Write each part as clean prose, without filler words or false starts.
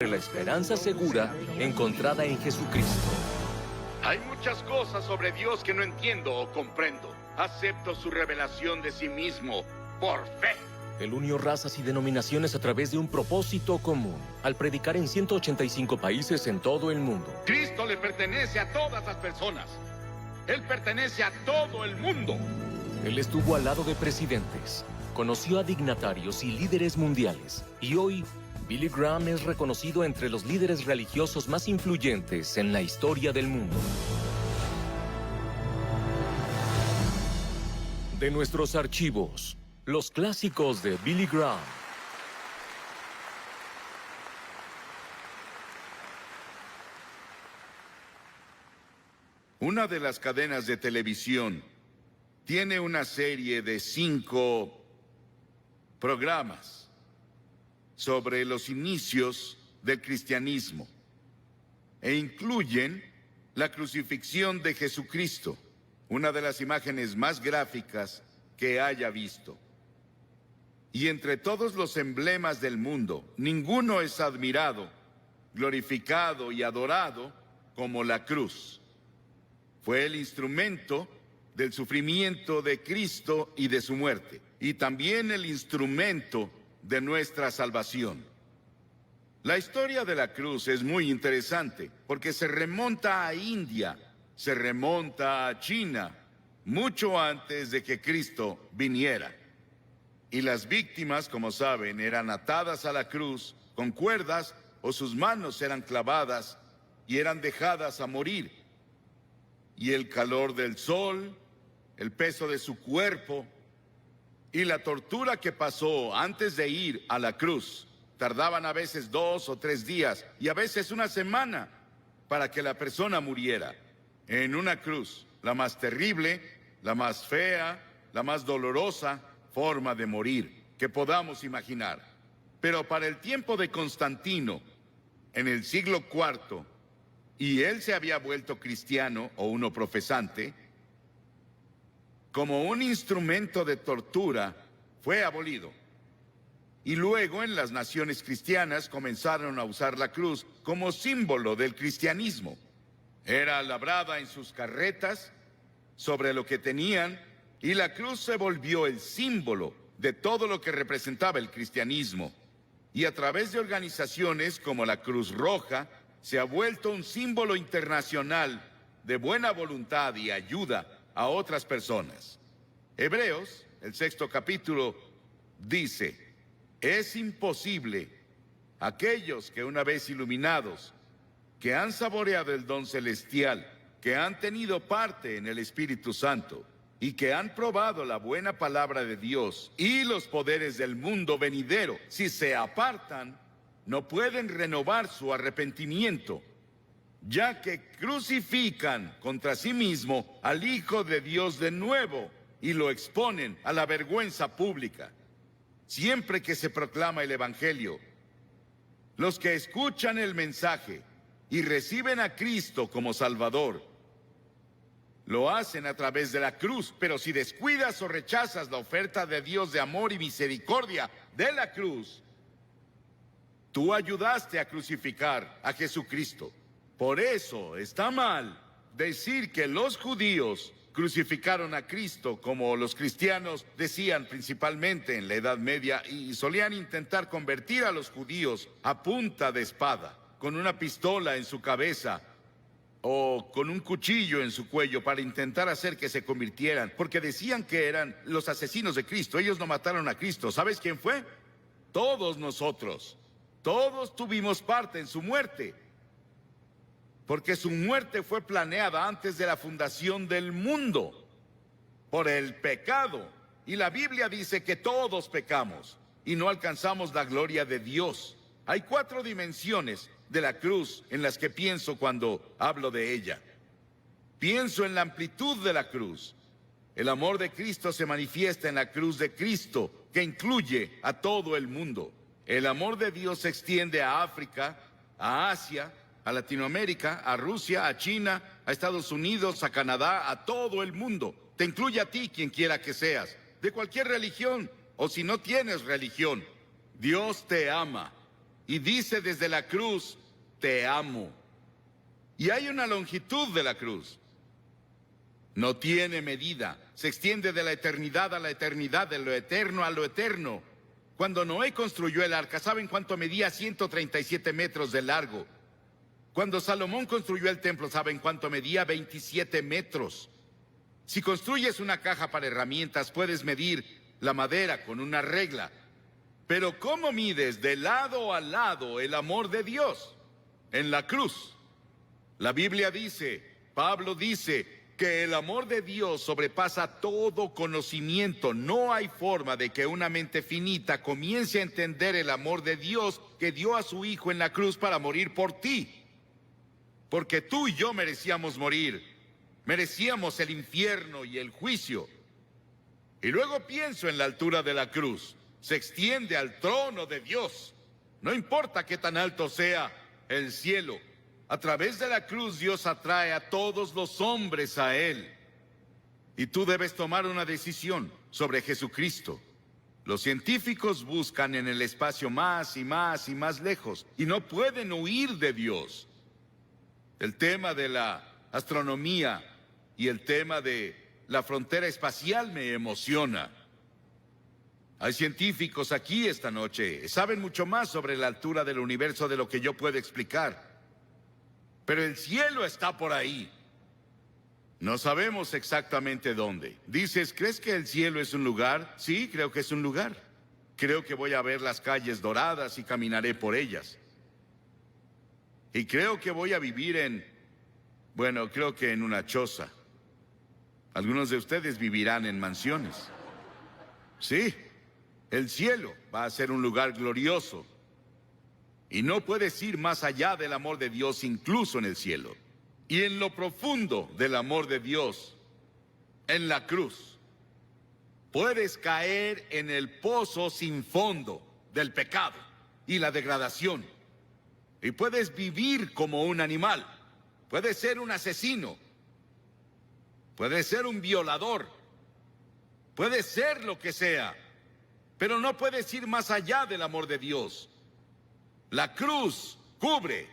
la esperanza segura encontrada en Jesucristo. Hay muchas cosas sobre Dios que no entiendo o comprendo. Acepto su revelación de sí mismo por fe. Él unió razas y denominaciones a través de un propósito común, al predicar en 185 países en todo el mundo. Cristo le pertenece a todas las personas. Él pertenece a todo el mundo. Él estuvo al lado de presidentes, conoció a dignatarios y líderes mundiales, y hoy Billy Graham es reconocido entre los líderes religiosos más influyentes en la historia del mundo. De nuestros archivos, los clásicos de Billy Graham. Una de las cadenas de televisión tiene una serie de 5 programas sobre los inicios del cristianismo e incluyen la crucifixión de Jesucristo, una de las imágenes más gráficas que haya visto. Y entre todos los emblemas del mundo, ninguno es admirado, glorificado y adorado como la cruz. Fue el instrumento del sufrimiento de Cristo y de su muerte, y también el instrumento de nuestra salvación. La historia de la cruz es muy interesante, porque se remonta a India, se remonta a China, mucho antes de que Cristo viniera. Y las víctimas, como saben, eran atadas a la cruz con cuerdas o sus manos eran clavadas y eran dejadas a morir. Y el calor del sol, el peso de su cuerpo y la tortura que pasó antes de ir a la cruz, tardaban a veces 2 o 3 días y a veces una semana para que la persona muriera. En una cruz, la más terrible, la más fea, la más dolorosa forma de morir que podamos imaginar. Pero para el tiempo de Constantino, en el siglo IV, y él se había vuelto cristiano o uno profesante, como un instrumento de tortura, fue abolido. Y luego en las naciones cristianas comenzaron a usar la cruz como símbolo del cristianismo. Era labrada en sus carretas, sobre lo que tenían, y la cruz se volvió el símbolo de todo lo que representaba el cristianismo. Y a través de organizaciones como la Cruz Roja, se ha vuelto un símbolo internacional de buena voluntad y ayuda a otras personas. Hebreos, el 6º capítulo, dice: es imposible aquellos que una vez iluminados, que han saboreado el don celestial, que han tenido parte en el Espíritu Santo y que han probado la buena palabra de Dios y los poderes del mundo venidero, si se apartan, no pueden renovar su arrepentimiento, ya que crucifican contra sí mismo al Hijo de Dios de nuevo y lo exponen a la vergüenza pública. Siempre que se proclama el Evangelio, los que escuchan el mensaje y reciben a Cristo como Salvador, lo hacen a través de la cruz. Pero si descuidas o rechazas la oferta de Dios de amor y misericordia de la cruz, tú ayudaste a crucificar a Jesucristo. Por eso está mal decir que los judíos crucificaron a Cristo, como los cristianos decían principalmente en la Edad Media, y solían intentar convertir a los judíos a punta de espada, con una pistola en su cabeza o con un cuchillo en su cuello para intentar hacer que se convirtieran, porque decían que eran los asesinos de Cristo. Ellos no mataron a Cristo. ¿Sabes quién fue? Todos nosotros. Todos tuvimos parte en su muerte, porque su muerte fue planeada antes de la fundación del mundo, por el pecado. Y la Biblia dice que todos pecamos y no alcanzamos la gloria de Dios. Hay 4 dimensiones de la cruz en las que pienso cuando hablo de ella. Pienso en la amplitud de la cruz. El amor de Cristo se manifiesta en la cruz de Cristo, que incluye a todo el mundo. El amor de Dios se extiende a África, a Asia, a Latinoamérica, a Rusia, a China, a Estados Unidos, a Canadá, a todo el mundo. Te incluye a ti, quien quiera que seas, de cualquier religión, o si no tienes religión. Dios te ama y dice desde la cruz, te amo. Y hay una longitud de la cruz. No tiene medida. Se extiende de la eternidad a la eternidad, de lo eterno a lo eterno. Cuando Noé construyó el arca, ¿saben cuánto medía? 137 metros de largo. Cuando Salomón construyó el templo, ¿saben cuánto medía? 27 metros. Si construyes una caja para herramientas, puedes medir la madera con una regla. Pero ¿cómo mides de lado a lado el amor de Dios? En la cruz. La Biblia dice, Pablo dice, que el amor de Dios sobrepasa todo conocimiento. No hay forma de que una mente finita comience a entender el amor de Dios que dio a su Hijo en la cruz para morir por ti. Porque tú y yo merecíamos morir. Merecíamos el infierno y el juicio. Y luego pienso en la altura de la cruz. Se extiende al trono de Dios. No importa qué tan alto sea el cielo. A través de la cruz Dios atrae a todos los hombres a Él. Y tú debes tomar una decisión sobre Jesucristo. Los científicos buscan en el espacio más y más y más lejos y no pueden huir de Dios. El tema de la astronomía y el tema de la frontera espacial me emociona. Hay científicos aquí esta noche, saben mucho más sobre la altura del universo de lo que yo puedo explicar. Pero el cielo está por ahí. No sabemos exactamente dónde. Dices, ¿crees que el cielo es un lugar? Sí, creo que es un lugar. Creo que voy a ver las calles doradas y caminaré por ellas. Y creo que voy a vivir creo que en una choza. Algunos de ustedes vivirán en mansiones. Sí, el cielo va a ser un lugar glorioso. Y no puedes ir más allá del amor de Dios, incluso en el cielo. Y en lo profundo del amor de Dios, en la cruz, puedes caer en el pozo sin fondo del pecado y la degradación. Y puedes vivir como un animal. Puedes ser un asesino. Puedes ser un violador. Puedes ser lo que sea. Pero no puedes ir más allá del amor de Dios. La cruz cubre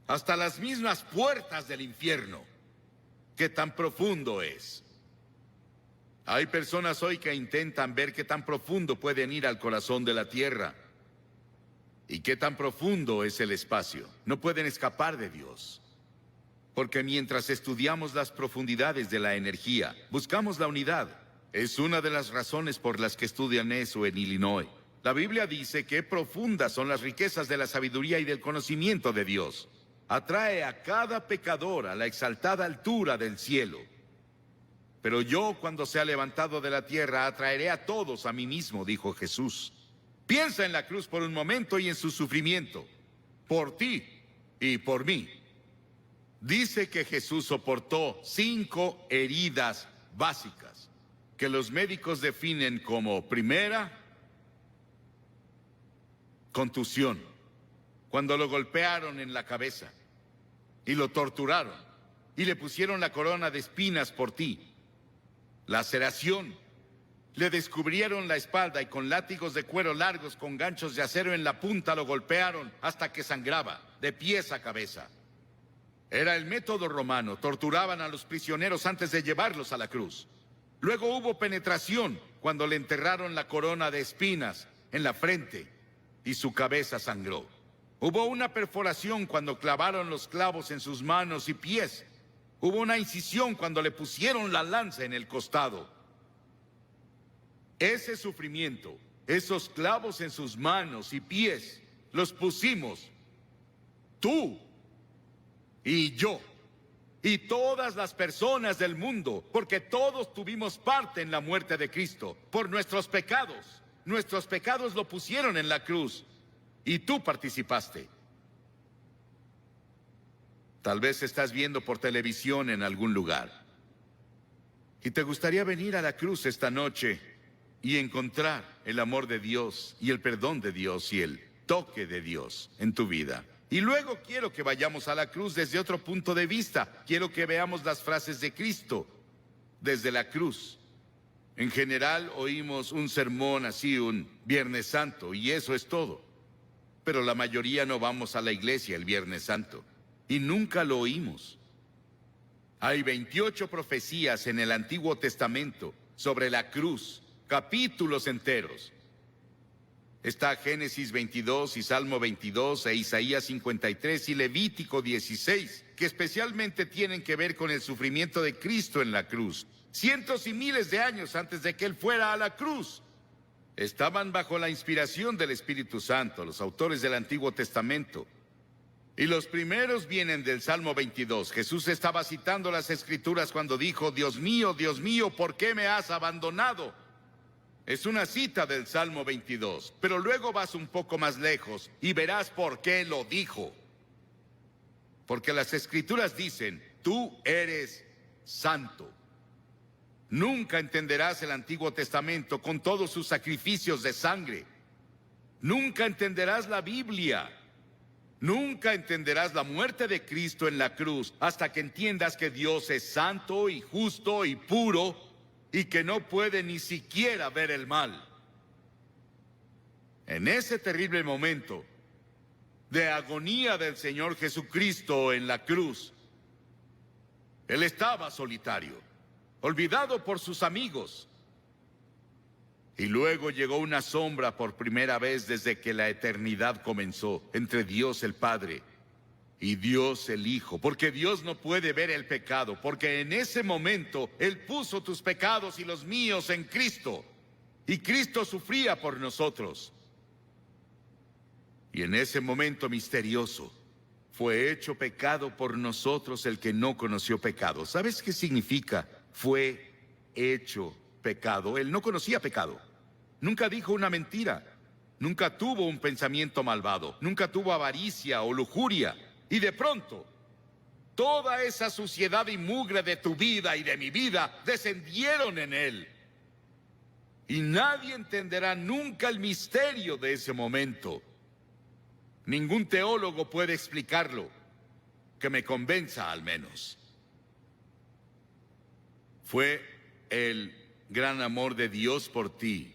hasta las mismas puertas del infierno. ¿Qué tan profundo es? Hay personas hoy que intentan ver qué tan profundo pueden ir al corazón de la tierra. ¿Y qué tan profundo es el espacio? No pueden escapar de Dios. Porque mientras estudiamos las profundidades de la energía, buscamos la unidad. Es una de las razones por las que estudian eso en Illinois. La Biblia dice que profundas son las riquezas de la sabiduría y del conocimiento de Dios. Atrae a cada pecador a la exaltada altura del cielo. Pero yo, cuando sea levantado de la tierra, atraeré a todos a mí mismo, dijo Jesús. Piensa en la cruz por un momento y en su sufrimiento, por ti y por mí. Dice que Jesús soportó 5 heridas básicas, que los médicos definen como primera, contusión, cuando lo golpearon en la cabeza y lo torturaron y le pusieron la corona de espinas por ti. Laceración, le descubrieron la espalda y con látigos de cuero largos con ganchos de acero en la punta lo golpearon hasta que sangraba, de pies a cabeza. Era el método romano, torturaban a los prisioneros antes de llevarlos a la cruz. Luego hubo penetración cuando le enterraron la corona de espinas en la frente y su cabeza sangró. Hubo una perforación cuando clavaron los clavos en sus manos y pies. Hubo una incisión cuando le pusieron la lanza en el costado. Ese sufrimiento, esos clavos en sus manos y pies, los pusimos tú y yo y todas las personas del mundo, porque todos tuvimos parte en la muerte de Cristo por nuestros pecados. Nuestros pecados lo pusieron en la cruz y tú participaste. Tal vez estás viendo por televisión en algún lugar y te gustaría venir a la cruz esta noche y encontrar el amor de Dios y el perdón de Dios y el toque de Dios en tu vida. Y luego quiero que vayamos a la cruz desde otro punto de vista. Quiero que veamos las frases de Cristo desde la cruz. En general oímos un sermón así un Viernes Santo y eso es todo. pero la mayoría no vamos a la iglesia el Viernes Santo y nunca lo oímos. Hay 28 profecías en el Antiguo Testamento sobre la cruz, capítulos enteros. Está Génesis 22 y Salmo 22 e Isaías 53 y Levítico 16, que especialmente tienen que ver con el sufrimiento de Cristo en la cruz. Cientos y miles de años antes de que Él fuera a la cruz. Estaban bajo la inspiración del Espíritu Santo, los autores del Antiguo Testamento. Y los primeros vienen del Salmo 22. Jesús estaba citando las Escrituras cuando dijo, Dios mío, ¿por qué me has abandonado? Es una cita del Salmo 22, pero luego vas un poco más lejos y verás por qué lo dijo. Porque las Escrituras dicen, tú eres santo. Nunca entenderás el Antiguo Testamento con todos sus sacrificios de sangre. Nunca entenderás la Biblia. Nunca entenderás la muerte de Cristo en la cruz hasta que entiendas que Dios es santo y justo y puro y que no puede ni siquiera ver el mal. En ese terrible momento de agonía del Señor Jesucristo en la cruz, Él estaba solitario, olvidado por sus amigos. Y luego llegó una sombra por primera vez desde que la eternidad comenzó entre Dios el Padre y Dios el Hijo, porque Dios no puede ver el pecado, porque en ese momento Él puso tus pecados y los míos en Cristo, y Cristo sufría por nosotros. Y en ese momento misterioso fue hecho pecado por nosotros el que no conoció pecado. ¿Sabes qué significa? Fue hecho pecado. Él no conocía pecado. Nunca dijo una mentira. Nunca tuvo un pensamiento malvado. Nunca tuvo avaricia o lujuria. Y de pronto, toda esa suciedad y mugre de tu vida y de mi vida descendieron en Él. Y nadie entenderá nunca el misterio de ese momento. Ningún teólogo puede explicarlo, que me convenza al menos. Fue el gran amor de Dios por ti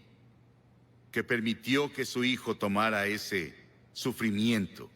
que permitió que su Hijo tomara ese sufrimiento